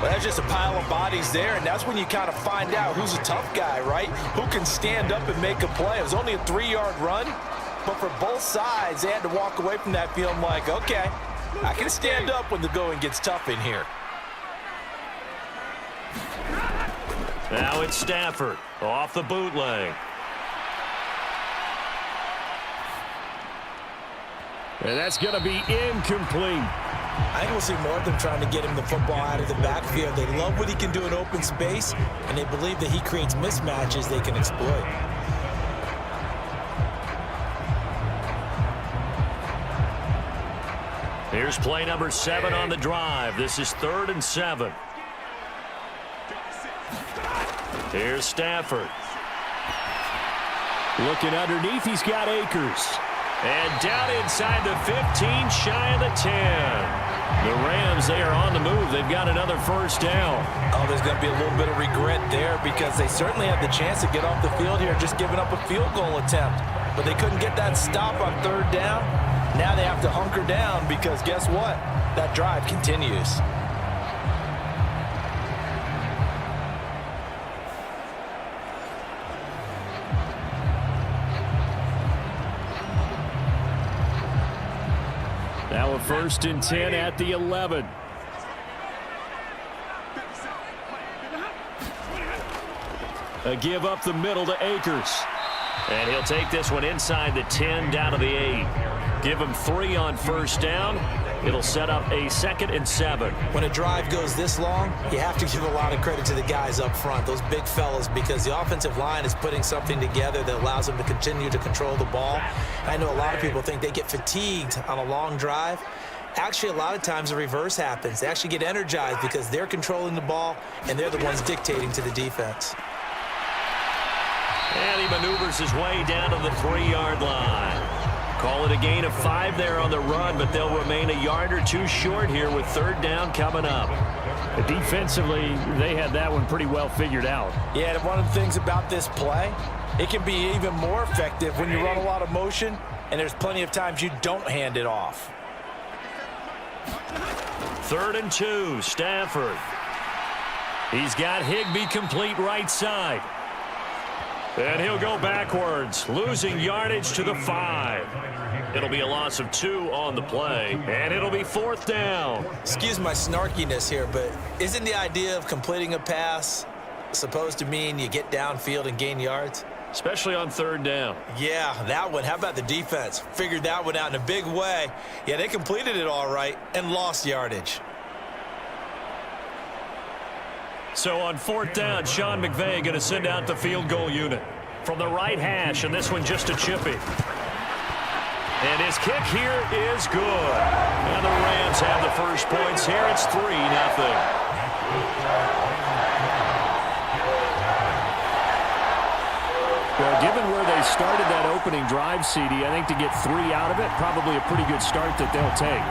Well, that's just a pile of bodies there, and that's when you kind of find out who's a tough guy, right? Who can stand up and make a play. It was only a 3-yard run, but for both sides, they had to walk away from that feeling like, okay, I can stand up when the going gets tough in here. Now it's Stafford off the bootleg. And that's going to be incomplete. I think we'll see more of them trying to get him the football out of the backfield. They love what he can do in open space, and they believe that he creates mismatches they can exploit. Here's play number 7 on the drive. This is 3rd and 7. Here's Stafford. Looking underneath, he's got Akers. And down inside the 15, shy of the 10. The Rams, they are on the move. They've got another first down. Oh, there's going to be a little bit of regret there because they certainly had the chance to get off the field here, just giving up a field goal attempt. But they couldn't get that stop on 3rd down. Now they have to hunker down because guess what? That drive continues. Now a 1st and 10 at the 11. A give up the middle to Akers. And he'll take this one inside the 10 down to the 8. Give him 3 on 1st down. It'll set up a 2nd and 7. When a drive goes this long, you have to give a lot of credit to the guys up front, those big fellas, because the offensive line is putting something together that allows them to continue to control the ball. I know a lot of people think they get fatigued on a long drive. Actually, a lot of times the reverse happens. They actually get energized because they're controlling the ball, and they're the ones dictating to the defense. And he maneuvers his way down to the 3-yard line. Call it a gain of 5 there on the run, but they'll remain a yard or 2 short here with 3rd down coming up. Defensively, they had that one pretty well figured out. Yeah, and one of the things about this play, it can be even more effective when you run a lot of motion, and there's plenty of times you don't hand it off. 3rd and 2, Stafford. He's got Higbee complete right side. And he'll go backwards, losing yardage to the 5. It'll be a loss of 2 on the play, and it'll be 4th down. Excuse my snarkiness here, but isn't the idea of completing a pass supposed to mean you get downfield and gain yards? Especially on 3rd down. Yeah, that one. How about the defense? Figured that one out in a big way. Yeah, they completed it all right and lost yardage. So on 4th down, Sean McVay going to send out the field goal unit from the right hash, and this one just a chippy. And his kick here is good. And the Rams have the first points here. It's 3-0. Well, given where they started that opening drive, CD, I think to get 3 out of it, probably a pretty good start that they'll take.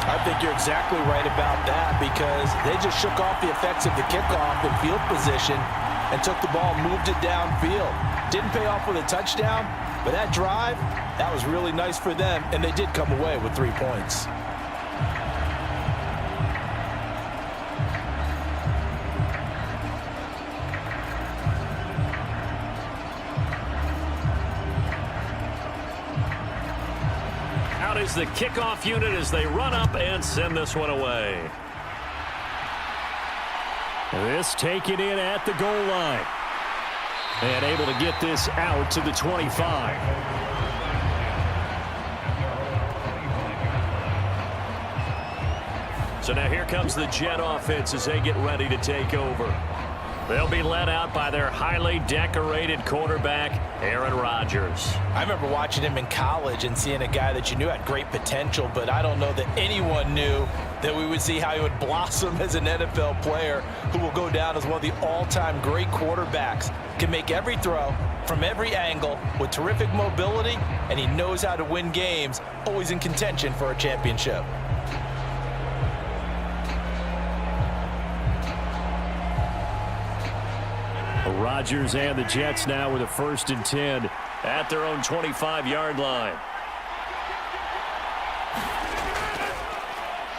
I think you're exactly right about that because they just shook off the effects of the kickoff and field position and took the ball, moved it downfield. Didn't pay off with a touchdown, but that drive, that was really nice for them, and they did come away with 3 points. Is the kickoff unit as they run up and send this one away. This taken in at the goal line. And able to get this out to the 25. So now here comes the Jet offense as they get ready to take over. They'll be led out by their highly decorated quarterback, Aaron Rodgers. I remember watching him in college and seeing a guy that you knew had great potential, but I don't know that anyone knew that we would see how he would blossom as an NFL player who will go down as one of the all-time great quarterbacks. Can make every throw from every angle with terrific mobility, and he knows how to win games, always in contention for a championship. Rodgers and the Jets now with a 1st and 10 at their own 25-yard line.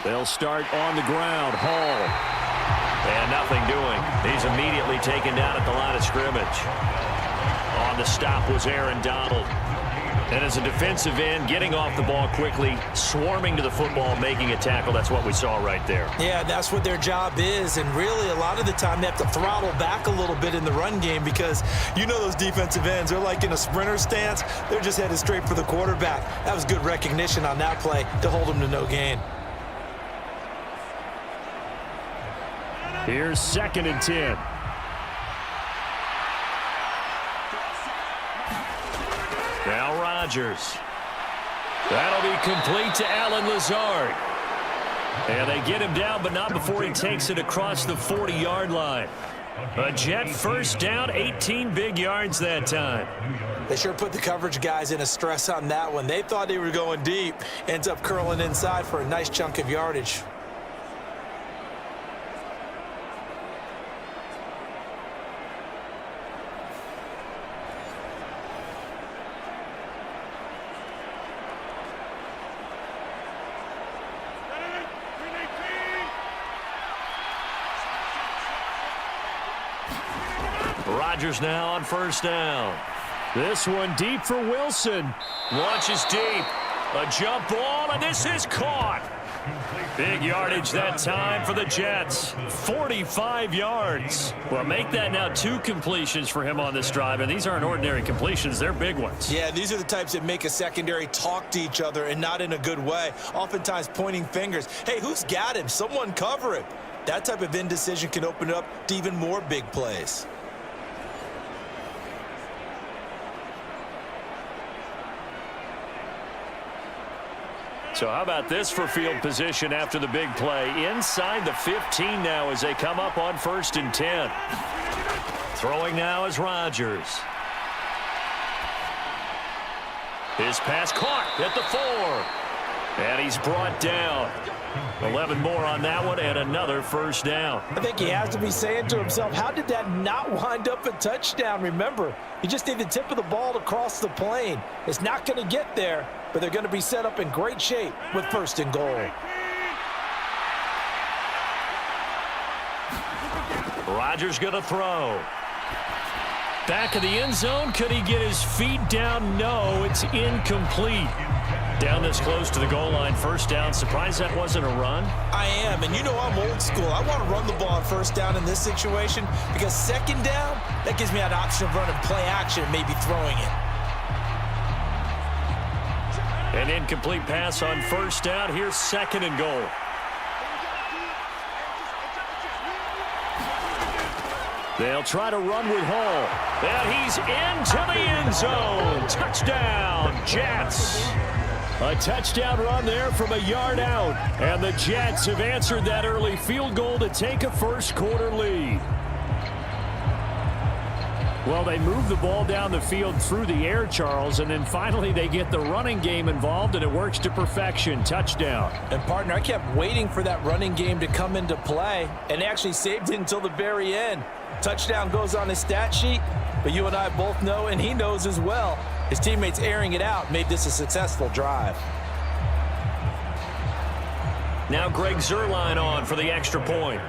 They'll start on the ground. Hall. And nothing doing. He's immediately taken down at the line of scrimmage. On the stop was Aaron Donald. And as a defensive end, getting off the ball quickly, swarming to the football, making a tackle, that's what we saw right there. Yeah, that's what their job is, and really a lot of the time they have to throttle back a little bit in the run game because you know those defensive ends, they're like in a sprinter stance. They're just headed straight for the quarterback. That was good recognition on that play to hold them to no gain. Here's 2nd and 10. Now Rodgers. That'll be complete to Allen Lazard. And they get him down, but not before he takes it across the 40-yard line. A Jet first down, 18 big yards that time. They sure put the coverage guys in a stress on that one. They thought they were going deep. Ends up curling inside for a nice chunk of yardage. Rodgers now on first down. This one deep for Wilson. Launches deep. A jump ball, and this is caught. Big yardage that time for the Jets. 45 yards. Well, make that now 2 completions for him on this drive, and these aren't ordinary completions. They're big ones. Yeah, these are the types that make a secondary talk to each other and not in a good way. Oftentimes pointing fingers. Hey, who's got him? Someone cover him. That type of indecision can open up to even more big plays. So how about this for field position after the big play? Inside the 15 now as they come up on 1st and 10. Throwing now is Rodgers. His pass caught at the 4. And he's brought down. 11 more on that one and another first down. I think he has to be saying to himself, how did that not wind up a touchdown? Remember, he just need the tip of the ball to cross the plane. It's not going to get there, but they're going to be set up in great shape with 1st and goal. Rodgers going to throw. Back of the end zone. Could he get his feet down? No, it's incomplete. Down this close to the goal line, first down. Surprised that wasn't a run? I am, and you know I'm old school. I want to run the ball on first down in this situation because second down, that gives me an option of running play action and maybe throwing it. An incomplete pass on first down. Here's 2nd and goal. They'll try to run with Hall. And he's into the end zone. Touchdown, Jets. A touchdown run there from a yard out. And the Jets have answered that early field goal to take a first-quarter lead. Well, they move the ball down the field through the air, Charles, and then finally they get the running game involved, and it works to perfection. Touchdown. And, partner, I kept waiting for that running game to come into play, and actually saved it until the very end. Touchdown goes on his stat sheet, but you and I both know, and he knows as well, his teammates airing it out made this a successful drive. Now Greg Zuerlein on for the extra point.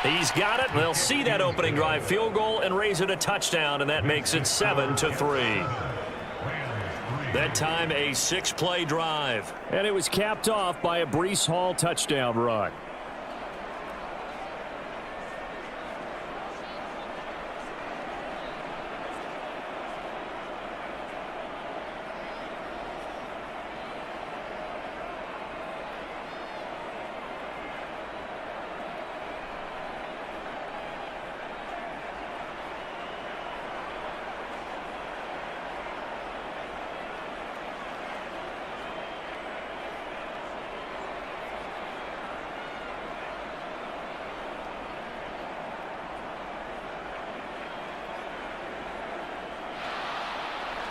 He's got it. They'll see that opening drive field goal and raise it a touchdown, and that makes it 7-3. That time a 6-play drive. And it was capped off by a Breece Hall touchdown run.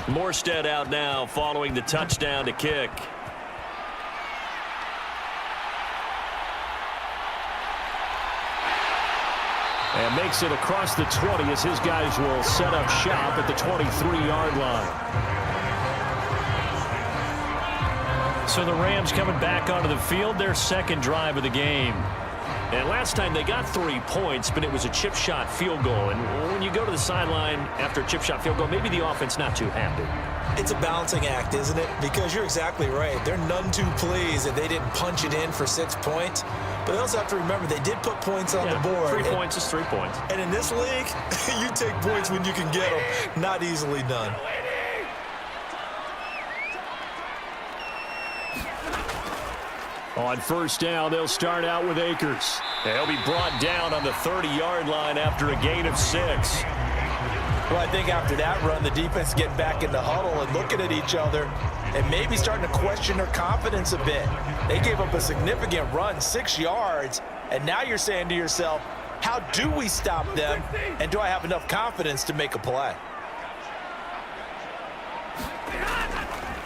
Morstead out now following the touchdown to kick. And makes it across the 20 as his guys will set up shop at the 23-yard line. So the Rams coming back onto the field, their second drive of the game. And last time they got 3 points, but it was a chip shot field goal. And when you go to the sideline after a chip shot field goal, maybe the offense not too happy. It's a balancing act, isn't it? Because you're exactly right. They're none too pleased that they didn't punch it in for 6 points. But they also have to remember they did put points on the board. 3 points is 3 points. And in this league, you take points when you can get them. Not easily done. On first down, they'll start out with Akers. He'll be brought down on the 30-yard line after a gain of 6. Well, I think after that run, the defense is getting back in the huddle and looking at each other and maybe starting to question their confidence a bit. They gave up a significant run, 6 yards, and now you're saying to yourself, how do we stop them, and do I have enough confidence to make a play?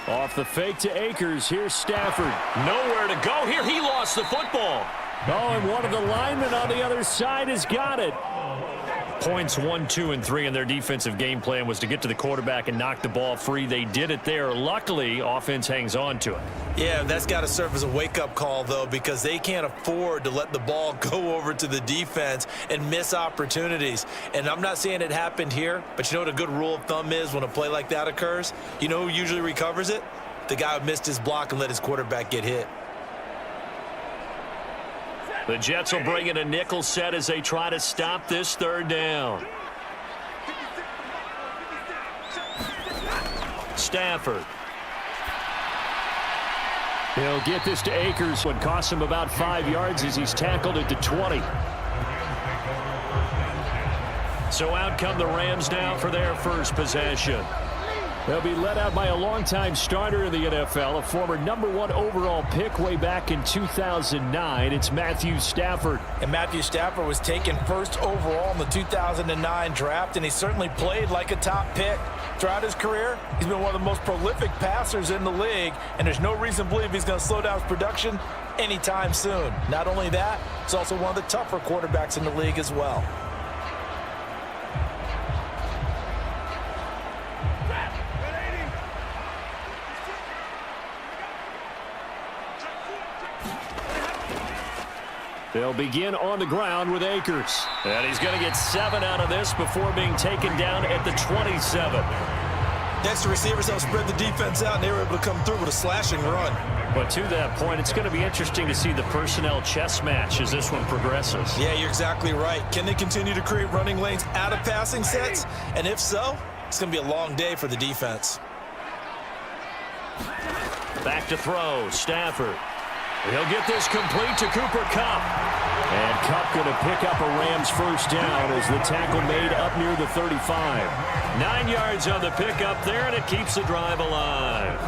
Off the fake to Akers, here's Stafford. Nowhere to go here. He lost the football. Oh, and one of the linemen on the other side has got it. Points 1, 2, and 3 in their defensive game plan was to get to the quarterback and knock the ball free. They did it there. Luckily, offense hangs on to it. Yeah, that's got to serve as a wake-up call, though, because they can't afford to let the ball go over to the defense and miss opportunities. And I'm not saying it happened here, but you know what a good rule of thumb is when a play like that occurs? You know who usually recovers it? The guy who missed his block and let his quarterback get hit. The Jets will bring in a nickel set as they try to stop this third down. Stafford. He'll get this to Akers. Would cost him about 5 yards as he's tackled at the 20. So out come the Rams now for their first possession. They'll be led out by a longtime starter in the NFL, a former #1 overall pick way back in 2009. It's Matthew Stafford. And Matthew Stafford was taken first overall in the 2009 draft, and he certainly played like a top pick. Throughout his career, he's been one of the most prolific passers in the league, and there's no reason to believe he's going to slow down his production anytime soon. Not only that, he's also one of the tougher quarterbacks in the league as well. They'll begin on the ground with Akers. And he's going to get 7 out of this before being taken down at the 27. Next, the receivers helped spread the defense out, and they were able to come through with a slashing run. But to that point, it's going to be interesting to see the personnel chess match as this one progresses. Yeah, you're exactly right. Can they continue to create running lanes out of passing sets? And if so, it's going to be a long day for the defense. Back to throw, Stafford. He'll get this complete to Cooper Kupp. And Kupp going to pick up a Rams first down as the tackle made up near the 35. 9 yards on the pickup there, and it keeps the drive alive.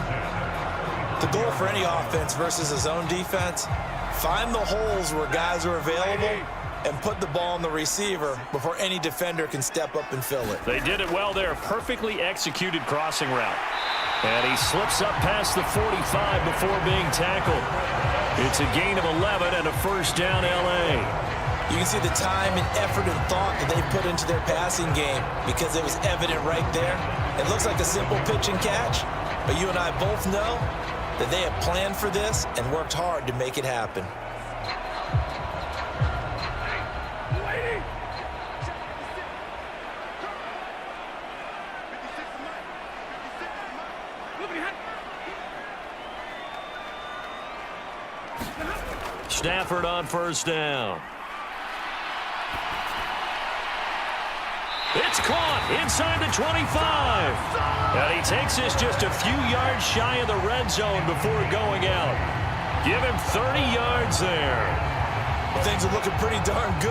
The goal for any offense versus a zone defense, find the holes where guys are available and put the ball on the receiver before any defender can step up and fill it. They did it well there. Perfectly executed crossing route. And he slips up past the 45 before being tackled. It's a gain of 11 and a first down L.A. You can see the time and effort and thought that they put into their passing game because it was evident right there. It looks like a simple pitch and catch, but you and I both know that they have planned for this and worked hard to make it happen. Stafford on first down. It's caught inside the 25. And he takes this just a few yards shy of the red zone before going out. Give him 30 yards there. Things are looking pretty darn good